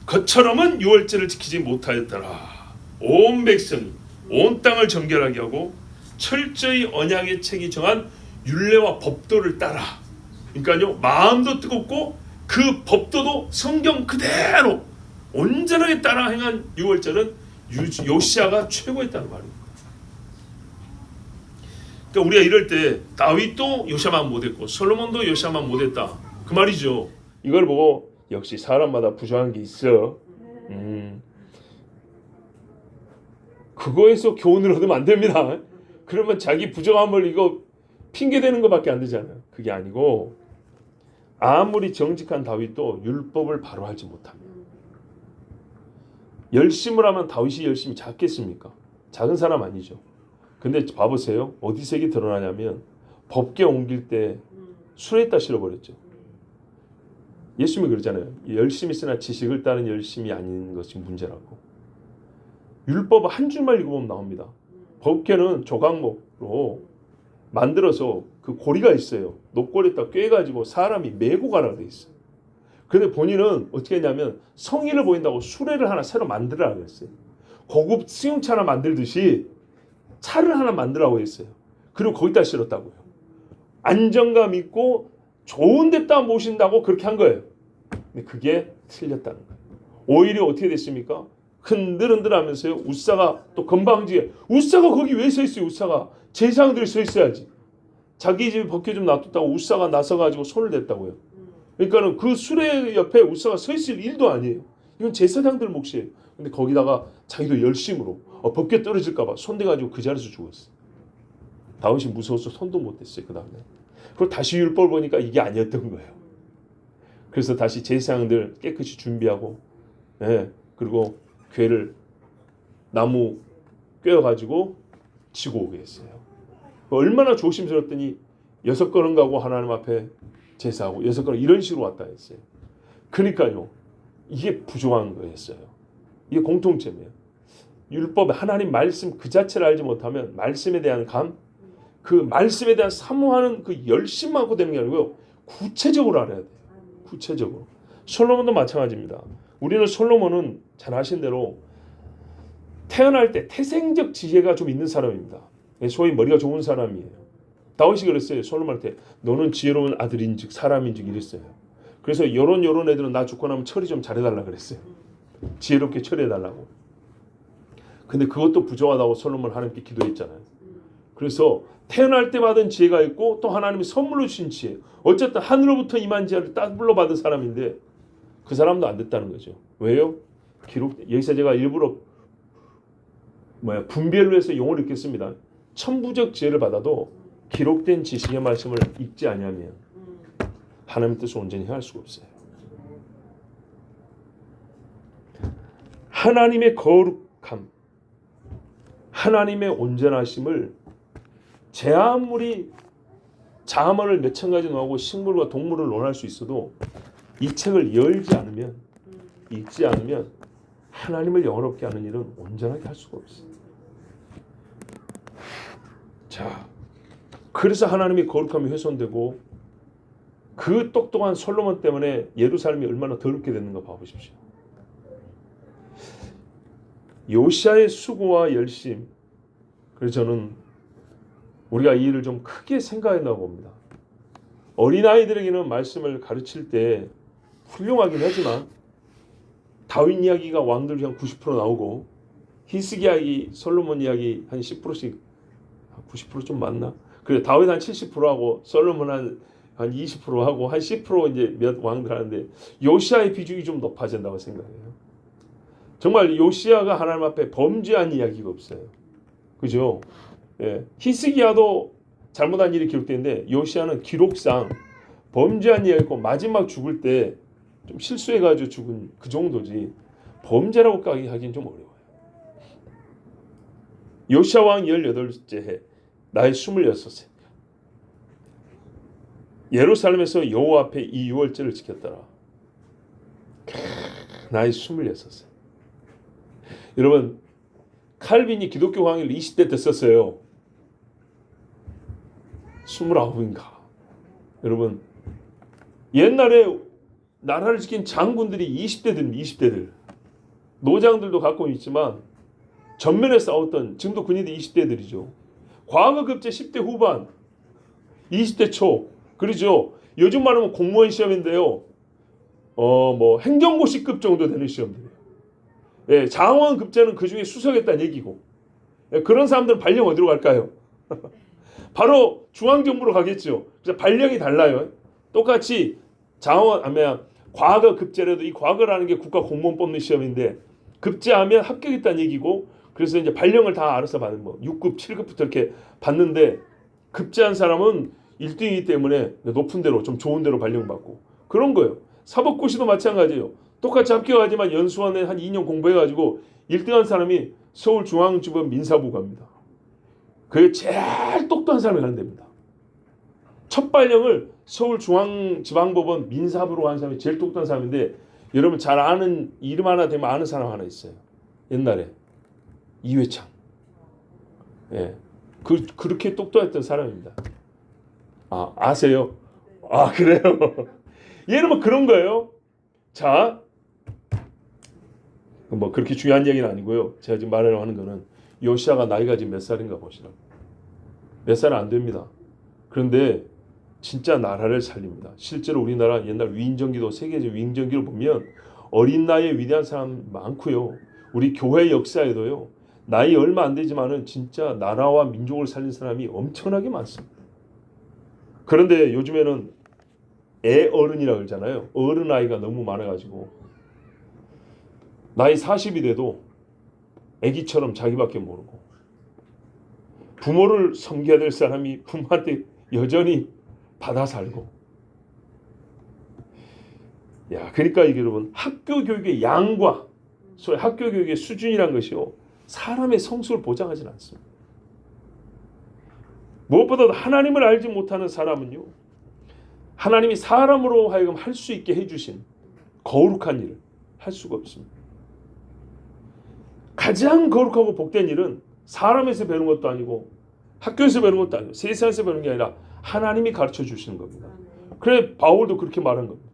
그처럼은 유월절을 지키지 못하였더라. 온 백성이 온 땅을 정결하게 하고 철저히 언약의 책이 정한 율례와 법도를 따라, 그러니까요 마음도 뜨겁고 그 법도도 성경 그대로 온전하게 따라 행한 유월절은 요시아가 최고였다는 말입니다. 그러니까 우리가 이럴 때 다윗도 요시아만 못했고 솔로몬도 요시아만 못했다 그 말이죠. 이걸 보고 역시 사람마다 부족한 게 있어. 그거에서 교훈을 얻으면 안 됩니다. 그러면 자기 부족함을 이거 핑계대는 것밖에 안 되잖아요. 그게 아니고 아무리 정직한 다윗도 율법을 바로 하지 못합니다. 열심을 하면 다윗이 열심히 작겠습니까? 작은 사람 아니죠. 근데 봐보세요. 어디서 이게 드러나냐면 법궤 옮길 때 술에다 실어버렸죠. 예수님이 그러잖아요. 열심히 쓰나 지식을 따는 열심이 아닌 것이 문제라고. 율법 한 줄만 읽어보면 나옵니다. 법궤는 조각목 만들어서 그 고리가 있어요. 녹고리에다 꿰가지고 사람이 메고 가라고 돼 있어요. 근데 본인은 어떻게 했냐면 성의를 보인다고 수레를 하나 새로 만들으라고 했어요. 고급 승용차 하나 만들듯이 차를 하나 만들라고 했어요. 그리고 거기다 실었다고요. 안정감 있고 좋은 데다 모신다고 그렇게 한 거예요. 근데 그게 틀렸다는 거예요. 오히려 어떻게 됐습니까? 흔들흔들하면서요. 우사가 또 건방지게 우사가 거기 왜 서 있어요? 우사가 제사장들이 서 있어야지. 자기 집에 벗겨 좀 놔뒀다고 우사가 나서가지고 손을 댔다고요. 그러니까는 그 수레 옆에 우사가 서 있을 일도 아니에요. 이건 제사장들 몫이에요. 근데 거기다가 자기도 열심으로 벗겨 떨어질까봐 손대가지고 그 자리에서 죽었어요. 다윗이 무서워서 손도 못 댔어요. 그 다음에. 그리고 다시 율법을 보니까 이게 아니었던 거예요. 그래서 다시 제사장들 깨끗이 준비하고, 그리고 괴를 나무 꿰어가지고 지고 오게 했어요. 얼마나 조심스럽더니 6걸음 가고 하나님 앞에 제사하고 6걸음 이런 식으로 왔다 했어요. 그러니까요. 이게 부족한 거였어요. 이게 공통점이에요. 율법의 하나님 말씀 그 자체를 알지 못하면 말씀에 대한 그 말씀에 대한 사모하는 그 열심만 갖고 되는 게 아니고요. 구체적으로 알아야 돼요. 구체적으로. 솔로몬도 마찬가지입니다. 우리는 솔로몬은 잘 아신 대로 태어날 때 태생적 지혜가 좀 있는 사람입니다. 소위 머리가 좋은 사람이에요. 다윗이 그랬어요. 솔로몬한테 너는 지혜로운 아들인즉 사람인즉 이랬어요. 그래서 요런 애들은 나 죽고 나면 처리 좀 잘해달라 그랬어요. 지혜롭게 처리해달라고. 근데 그것도 부족하다고 솔로몬 하나님께 기도했잖아요. 그래서 태어날 때 받은 지혜가 있고 또 하나님이 선물로 주신 지혜. 어쨌든 하늘로부터 임한 지혜를 따블로 받은 사람인데 그 사람도 안 됐다는 거죠. 왜요? 여기서 제가 일부러 분별로 해서 용어를 읽겠습니다. 천부적 지혜를 받아도 기록된 지식의 말씀을 읽지 아니하면 하나님의 뜻을 온전히 행할 수가 없어요. 하나님의 거룩함, 하나님의 온전하심을 제 아무리 자문을 몇천 가지 놓고 식물과 동물을 논할 수 있어도 이 책을 열지 않으면 읽지 않으면 하나님을 영화롭게 하는 일은 온전하게 할 수가 없어요. 자, 그래서 하나님의 거룩함이 훼손되고 그 똑똑한 솔로몬 때문에 예루살렘이 얼마나 더럽게 됐는가 봐보십시오. 요시아의 수고와 열심. 그래서 저는 우리가 이 일을 좀 크게 생각했나 봅니다. 어린아이들에게는 말씀을 가르칠 때 훌륭하긴 하지만 다윗 이야기가 왕들 한 90% 나오고 히스기 이야기, 솔로몬 이야기 한 10%씩 90% 좀 맞나? 그래 다윗 한 70%하고 솔로몬 한 20% 하고 한 10% 이제 몇 왕들 하는데 요시아의 비중이 좀 높아진다고 생각해요. 정말 요시아가 하나님 앞에 범죄한 이야기가 없어요. 그죠? 예. 히스기야도 잘못한 일이 기록되는데 요시아는 기록상 범죄한 이야기가 있고 마지막 죽을 때 좀 실수해가지고 죽은 그 정도지 범죄라고 하기는 좀 어려워요. 요시아 왕 18째 해 나이 26세 예루살렘에서 여호와 앞에 이 유월절을 지켰더라. 나이 26세. 여러분 칼빈이 기독교 강의를 20대 때 썼어요. 29인가. 여러분 옛날에 나라를 지킨 장군들이 20대들 노장들도 갖고 있지만 전면에 싸웠던 지금도 군인들이 20대들이죠. 과거 급제 10대 후반 20대 초 그러죠. 요즘 말하면 공무원 시험인데요. 행정고시급 정도 되는 시험들이에요. 예, 장원 급제는 그 중에 수석했다는 얘기고. 예, 그런 사람들은 발령 어디로 갈까요? 바로 중앙정부로 가겠죠. 그래서 발령이 달라요. 똑같이 과거 급제라도 이 과거라는 게 국가 공무원 뽑는 시험인데 급제하면 합격했다는 얘기고 그래서 이제 발령을 다 알아서 받는 6급, 7급부터 이렇게 받는데 급제한 사람은 1등이기 때문에 높은 데로 좀 좋은 데로 발령받고 그런 거예요. 사법고시도 마찬가지예요. 똑같이 합격하지만 연수원에 한 2년 공부해가지고 1등한 사람이 서울중앙지법 민사부 갑니다. 그게 제일 똑똑한 사람이 가는 데입니다. 첫 발령을 서울중앙지방법원 민사부로 한 사람이 제일 똑똑한 사람인데 여러분 잘 아는 이름 하나 되면 아는 사람 하나 있어요. 옛날에 이회창. 예. 그렇게 똑똑했던 사람입니다. 아세요? 그래요? 얘는 뭐 그런 거예요. 자, 뭐 그렇게 중요한 얘기는 아니고요. 제가 지금 말하려고 하는 거는 요시아가 나이가 지금 몇 살인가 보시라고. 몇 살은 안 됩니다. 그런데 진짜 나라를 살립니다. 실제로 우리나라 옛날 위인전기도 세계적 위인전기를 보면 어린 나이에 위대한 사람 많고요. 우리 교회 역사에도요. 나이 얼마 안 되지만은 진짜 나라와 민족을 살린 사람이 엄청나게 많습니다. 그런데 요즘에는 어른이라고 그러잖아요. 어른 나이가 너무 많아가지고 나이 40이 돼도 애기처럼 자기밖에 모르고 부모를 섬겨야 될 사람이 부모한테 여전히 받아 살고. 그러니까 이게 여러분 학교 교육의 양과 소위 학교 교육의 수준이란 것이요 사람의 성숙을 보장하지는 않습니다. 무엇보다도 하나님을 알지 못하는 사람은요 하나님이 사람으로 하여금 할 수 있게 해주신 거룩한 일을 할 수가 없습니다. 가장 거룩하고 복된 일은 사람에서 배우는 것도 아니고 학교에서 배우는 것도 아니고 세상에서 배우는 게 아니라 하나님이 가르쳐 주시는 겁니다. 그래 바울도 그렇게 말한 겁니다.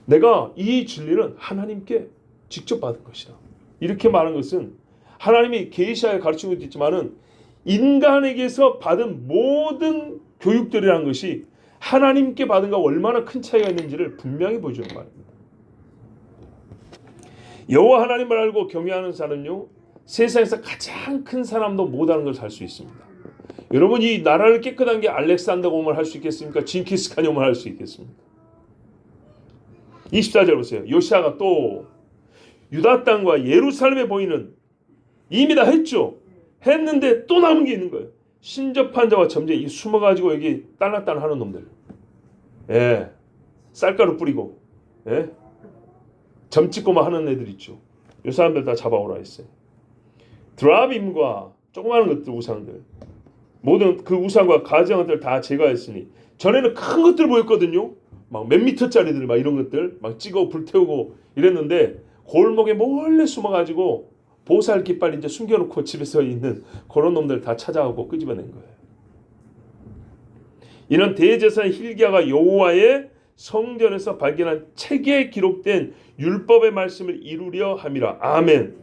내가 이 진리는 하나님께 직접 받은 것이다. 이렇게 말한 것은 하나님이 계시하여 가르치는 것도 있지만은 인간에게서 받은 모든 교육들이라는 것이 하나님께 받은 것과 얼마나 큰 차이가 있는지를 분명히 보여주는 말입니다. 여호와 하나님을 알고 경외하는 자는요 세상에서 가장 큰 사람도 못하는 걸 살 수 있습니다. 여러분 이 나라를 깨끗한 게 알렉산더 공을 할 수 있겠습니까? 징기스칸 공을 할 수 있겠습니까? 24절 보세요. 요시아가 또 유다 땅과 예루살렘에 보이는 이미 다 했죠. 했는데 또 남은 게 있는 거예요. 신접한 자와 점쟁이 숨어가지고 여기 딸랑딸랑 하는 놈들. 쌀가루 뿌리고 점 찍고만 하는 애들 있죠. 이 사람들 다 잡아오라 했어요. 드라빔과 조그마한 것들 우상들 모든 그 우상과 가증한 것들 다 제거했으니 전에는 큰 것들 보였거든요. 막 몇 미터짜리들 막 이런 것들 막 찍어 불태우고 이랬는데 골목에 몰래 숨어가지고 보살 깃발 이제 숨겨놓고 집에서 있는 그런 놈들 다 찾아오고 끄집어낸 거예요. 이는 대제사장 hil기야가 여호와의 성전에서 발견한 책에 기록된 율법의 말씀을 이루려 함이라. 아멘.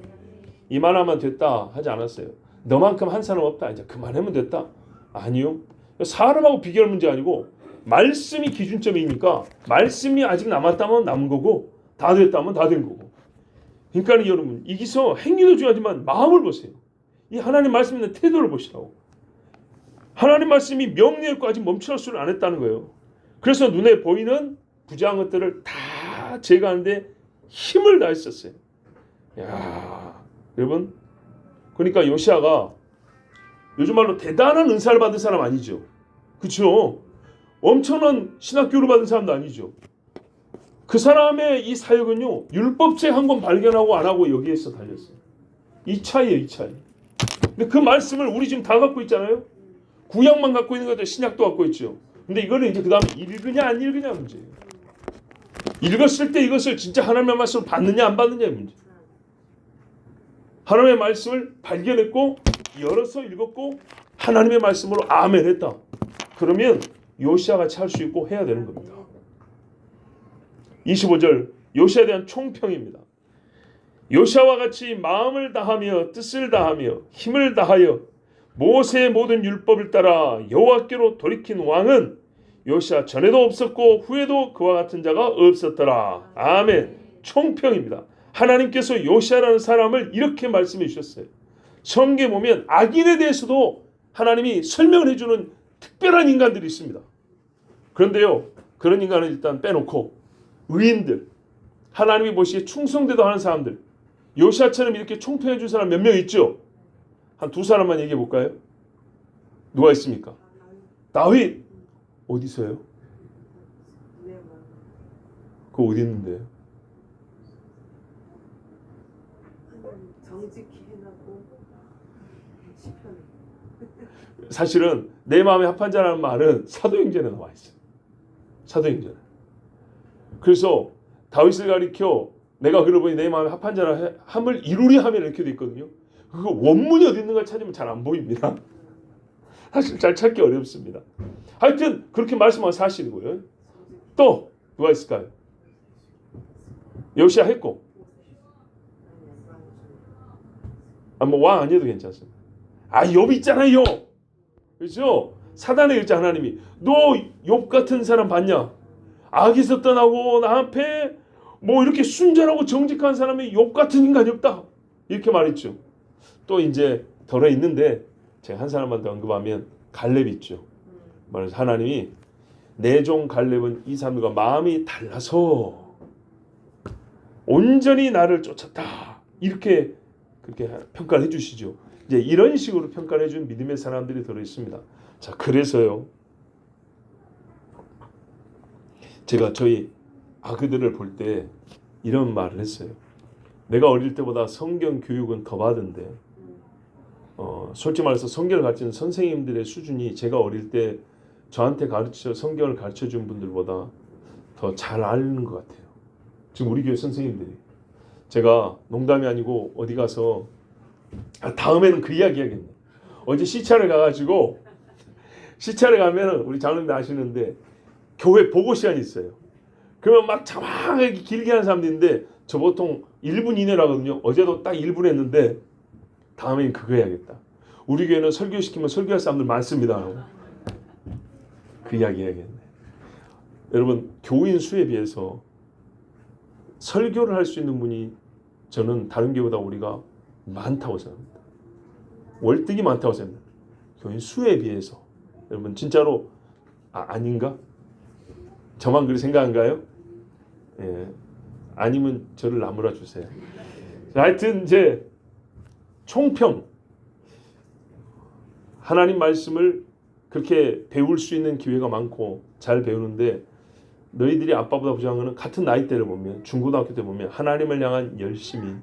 이만하면 됐다 하지 않았어요. 너만큼 한 사람 없다. 이제 그만하면 됐다. 아니요. 사람하고 비교할 문제 아니고 말씀이 기준점이니까 말씀이 아직 남았다면 남은 거고 다 됐다면 다 된 거고. 그러니까 여러분 여기서 행위도 중요하지만 마음을 보세요. 이 하나님 말씀 있는 태도를 보시라고. 하나님 말씀이 명령했고 아직 멈추는 수를 안 했다는 거예요. 그래서 눈에 보이는 부정한 것들을 다 제거하는데 힘을 다했었어요. 여러분 그러니까 요시아가 요즘 말로 대단한 은사를 받은 사람 아니죠. 그렇죠? 엄청난 신학교를 받은 사람도 아니죠. 그 사람의 이 사역은요 율법책 한 권 발견하고 안 하고 여기에서 달렸어요. 이 차이예요, 이 차이. 근데 그 말씀을 우리 지금 다 갖고 있잖아요. 구약만 갖고 있는 것도 신약도 갖고 있죠. 근데 이거는 이제 그 다음에 읽으냐 안 읽으냐 문제예요. 읽었을 때 이것을 진짜 하나님의 말씀을 받느냐 안 받느냐의 문제. 하나님의 말씀을 발견했고 열어서 읽었고 하나님의 말씀으로 아멘 했다. 그러면 요시아같이 할 수 있고 해야 되는 겁니다. 25절 요시아에 대한 총평입니다. 요시아와 같이 마음을 다하며 뜻을 다하며 힘을 다하여 모세의 모든 율법을 따라 여호와께로 돌이킨 왕은 요시아 전에도 없었고 후에도 그와 같은 자가 없었더라. 아멘. 총평입니다. 하나님께서 요시아라는 사람을 이렇게 말씀해 주셨어요. 성경에 보면 악인에 대해서도 하나님이 설명을 해주는 특별한 인간들이 있습니다. 그런데요 그런 인간은 일단 빼놓고 의인들, 하나님이 보시기에 충성되도 하는 사람들, 요시아처럼 이렇게 총평해 준 사람 몇 명 있죠? 한 두 사람만 얘기해 볼까요? 누가 있습니까? 다윗. 어디서요? 그거 어디 있는데요? 정직히 해나고 시편. 사실은 내 마음에 합한 자라는 말은 사도행전에 나와 있어요. 사도행전에. 그래서 다윗을 가리켜 내가 그를 보니 내 마음에 합한 자라 함을 이루리 하면 이렇게 돼 있거든요. 그거 원문이 어디 있는가 찾으면 잘 안 보입니다. 사실 잘 찾기 어렵습니다. 하여튼 그렇게 말씀하고 사실이고요. 또 누가 있을까요? 요시야 했고, 뭐 왕 아니어도 괜찮습니다. 욥 있잖아요. 그렇죠? 사단의 일자 하나님이 너 욥 같은 사람 봤냐? 악에서 떠나고 나 앞에 뭐 이렇게 순전하고 정직한 사람이 욥 같은 인간이 없다. 이렇게 말했죠. 또 이제 덜어 있는데 제가 한 사람만 더 언급하면 갈렙 있죠. 말해서 하나님이 내 종 갈렙은 이 사람들과 마음이 달라서 온전히 나를 쫓았다. 이렇게 그렇게 평가를 해주시죠. 이제 이런 식으로 평가를 해준 믿음의 사람들이 들어 있습니다. 자, 그래서요. 제가 저희 아그들을 볼 때 이런 말을 했어요. 내가 어릴 때보다 성경 교육은 더 받은데, 솔직히 말해서 성경을 가르치는 선생님들의 수준이 제가 어릴 때 저한테 성경을 가르쳐 준 분들보다 더 잘 아는 것 같아요. 지금 우리 교회 선생님들이. 제가 농담이 아니고 어디 가서 다음에는 그 이야기 해야겠네. 어제 시차를 가가지고 시차를 가면은 우리 장로님들 아시는데 교회 보고 시간이 있어요. 그러면 막 장황하게 길게 하는 사람들인데 저 보통 1분 이내로 하거든요. 어제도 딱 1분 했는데 다음에는 그거 해야겠다. 우리 교회는 설교시키면 설교할 사람들 많습니다. 그 이야기 해야겠네. 여러분, 교인 수에 비해서 설교를 할 수 있는 분이 저는 다른 교회보다 우리가 많다고 생각합니다. 월등히 많다고 생각합니다. 교인 수에 비해서. 여러분 진짜로 아닌가? 저만 그렇게 생각한가요? 예. 아니면 저를 나무라 주세요. 하여튼 이제 총평. 하나님 말씀을 그렇게 배울 수 있는 기회가 많고 잘 배우는데 너희들이 아빠보다 부족한 것은 같은 나이대를 보면 중고등학교 때 보면 하나님을 향한 열심이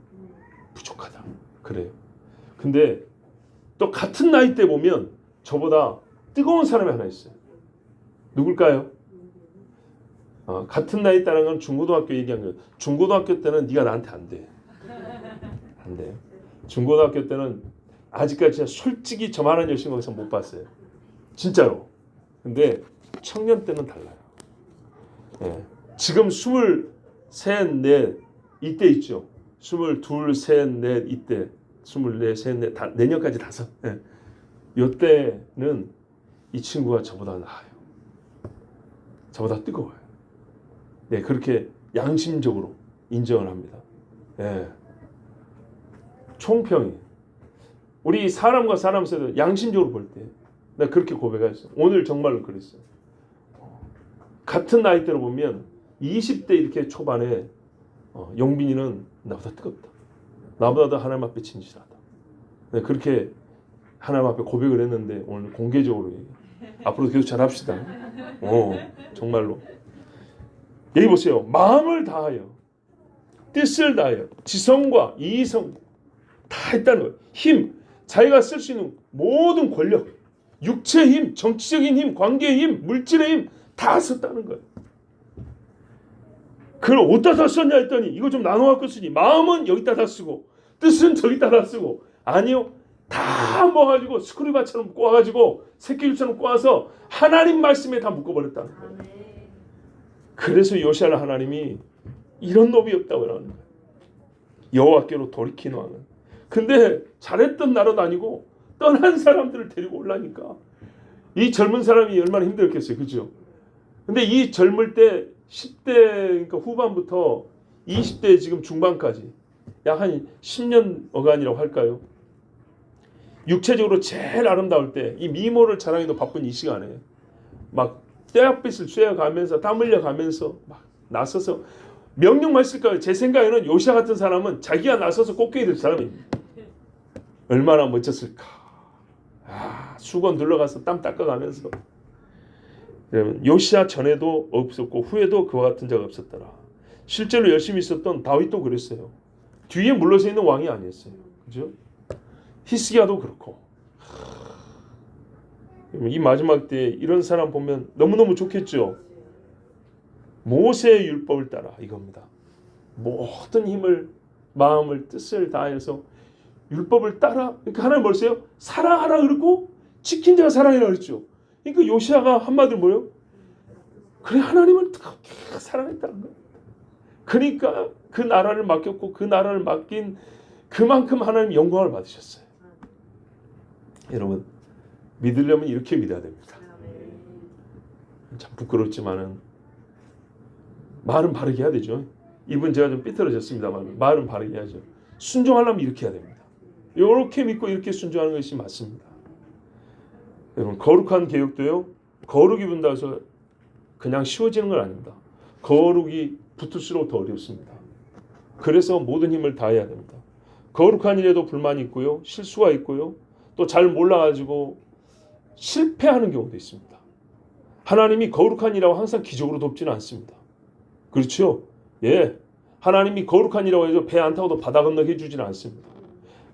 부족하다. 그래요. 근데 또 같은 나이대 보면 저보다 뜨거운 사람이 하나 있어요. 누굴까요? 같은 나이 따라는 건 중고등학교 얘기한 거예요. 중고등학교 때는 네가 나한테 안 돼. 안 돼요. 중고등학교 때는 아직까지 솔직히 저만한 열심히 거기서 못 봤어요. 진짜로. 근데 청년 때는 달라요. 예. 지금 23, 24 이때 있죠. 22, 3, 4 이때 24, 3, 4 내년까지 5. 예. 이때는 이 친구가 저보다 나아요. 저보다 뜨거워요. 네, 그렇게 양심적으로 인정을 합니다. 예. 총평이 우리 사람과 사람 사이도 양심적으로 볼 때 내가 그렇게 고백했어요. 오늘 정말로 그랬어요. 같은 나이대로 보면 20대 이렇게 초반에 영빈이는 나보다 뜨겁다. 나보다 더 하나님 앞에 진실하다. 네, 그렇게 하나님 앞에 고백을 했는데 오늘 공개적으로 앞으로 계속 잘합시다. 정말로. 여기 보세요. 마음을 다하여 뜻을 다하여 지성과 이성 다 했다는 거예요. 힘, 자기가 쓸 수 있는 모든 권력, 육체의 힘, 정치적인 힘, 관계의 힘, 물질의 힘 다 썼다는 거예요. 그걸 어디다 다 썼냐 했더니 이거 좀 나눠갖고 쓰니 마음은 여기다 다 쓰고 뜻은 저기다 다 쓰고 아니요. 다 모아가지고 스크류바처럼 꼬아가지고 새끼줄처럼 꼬아서 하나님 말씀에 다 묶어버렸다는 거예요. 그래서 요시야를 하나님이 이런 놈이 없다고 하는 거예요. 여호와께로 돌이킨 왕은. 근데 잘했던 나라도 아니고 떠난 사람들을 데리고 올라니까 이 젊은 사람이 얼마나 힘들었겠어요. 그죠? 근데 이 젊을 때 10대 그러니까 후반부터 20대 지금 중반까지 약 한 10년 어간이라고 할까요? 육체적으로 제일 아름다울 때 이 미모를 자랑해도 바쁜 이 시간에 막 떼약빛을 쐬어가면서 땀 흘려가면서 막 나서서 명령만 했을까요? 제 생각에는 요시야 같은 사람은 자기가 나서서 꽃게이 될 사람입니다. 얼마나 멋졌을까. 수건 둘러가서 땀 닦아가면서 요시야 전에도 없었고 후에도 그와 같은 자가 없었더라. 실제로 열심히 있었던 다윗도 그랬어요. 뒤에 물러서 있는 왕이 아니었어요. 그죠? 히스기야도 그렇고. 이 마지막 때 이런 사람 보면 너무너무 좋겠죠. 모세의 율법을 따라 이겁니다. 모든 힘을 마음을 뜻을 다해서 율법을 따라. 그러니까 하나님 벌써요. 사랑하라 그러고 지킨 자가 사랑이라고 그랬죠. 그러니까 요시아가 한마디로 뭐예요? 그래, 하나님을 그렇게 사랑했다는 거예요. 그러니까 그 나라를 맡겼고 그 나라를 맡긴 그만큼 하나님 영광을 받으셨어요. 여러분, 믿으려면 이렇게 믿어야 됩니다. 참 부끄럽지만은 말은 바르게 해야 되죠. 이분 제가 좀 삐뚤어졌습니다만 말은 바르게 해야죠. 순종하려면 이렇게 해야 됩니다. 이렇게 믿고 이렇게 순종하는 것이 맞습니다. 여러분, 거룩한 개혁도요, 거룩이 분다 해서 그냥 쉬워지는 건 아닙니다. 거룩이 붙을수록 더 어렵습니다. 그래서 모든 힘을 다해야 됩니다. 거룩한 일에도 불만이 있고요, 실수가 있고요, 또 잘 몰라가지고 실패하는 경우도 있습니다. 하나님이 거룩한 일하고 항상 기적으로 돕지는 않습니다. 그렇죠? 예, 하나님이 거룩한 일하고 해서 배 안 타고도 바다 건너게 해주지는 않습니다.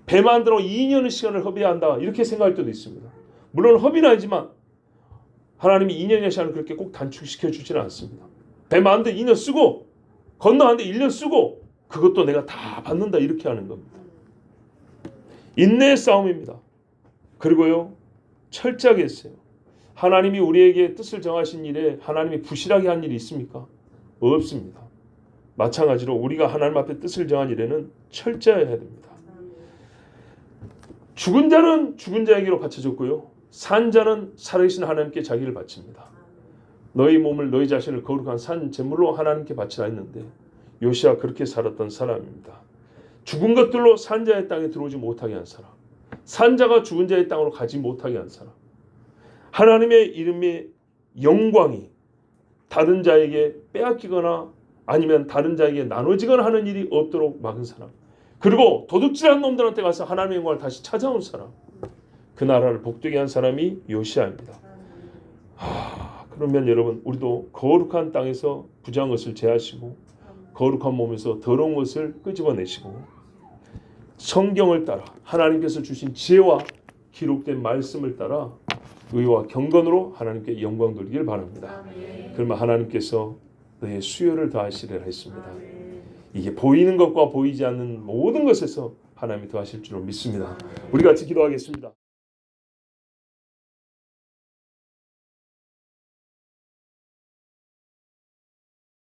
배 만들어 2년의 시간을 허비한다 이렇게 생각할 때도 있습니다. 물론 허비는 아니지만 하나님이 2년의 시간을 그렇게 꼭 단축시켜 주지는 않습니다. 배 만들 2년 쓰고 건너는데 1년 쓰고 그것도 내가 다 받는다 이렇게 하는 겁니다. 인내의 싸움입니다. 그리고요, 철저하게 했어요. 하나님이 우리에게 뜻을 정하신 일에 하나님이 부실하게 한 일이 있습니까? 없습니다. 마찬가지로 우리가 하나님 앞에 뜻을 정한 일에는 철저해야 됩니다. 죽은 자는 죽은 자에게로 바쳐졌고요, 산 자는 살아계신 하나님께 자기를 바칩니다. 너희 몸을 너희 자신을 거룩한 산 제물로 하나님께 바치라 했는데 요시아 그렇게 살았던 사람입니다. 죽은 것들로 산 자의 땅에 들어오지 못하게 한 사람, 산 자가 죽은 자의 땅으로 가지 못하게 한 사람, 하나님의 이름의 영광이 다른 자에게 빼앗기거나 아니면 다른 자에게 나눠지거나 하는 일이 없도록 막은 사람, 그리고 도둑질한 놈들한테 가서 하나님의 영광을 다시 찾아온 사람, 그 나라를 복되게 한 사람이 요시아입니다. 그러면 여러분, 우리도 거룩한 땅에서 부정한 것을 제하시고 거룩한 몸에서 더러운 것을 끄집어내시고 성경을 따라 하나님께서 주신 지혜와 기록된 말씀을 따라 의와 경건으로 하나님께 영광 돌리길 바랍니다. 그러면 하나님께서 너의 수요를 더하시리라 했습니다. 이게 보이는 것과 보이지 않는 모든 것에서 하나님이 더하실 줄로 믿습니다. 우리 같이 기도하겠습니다.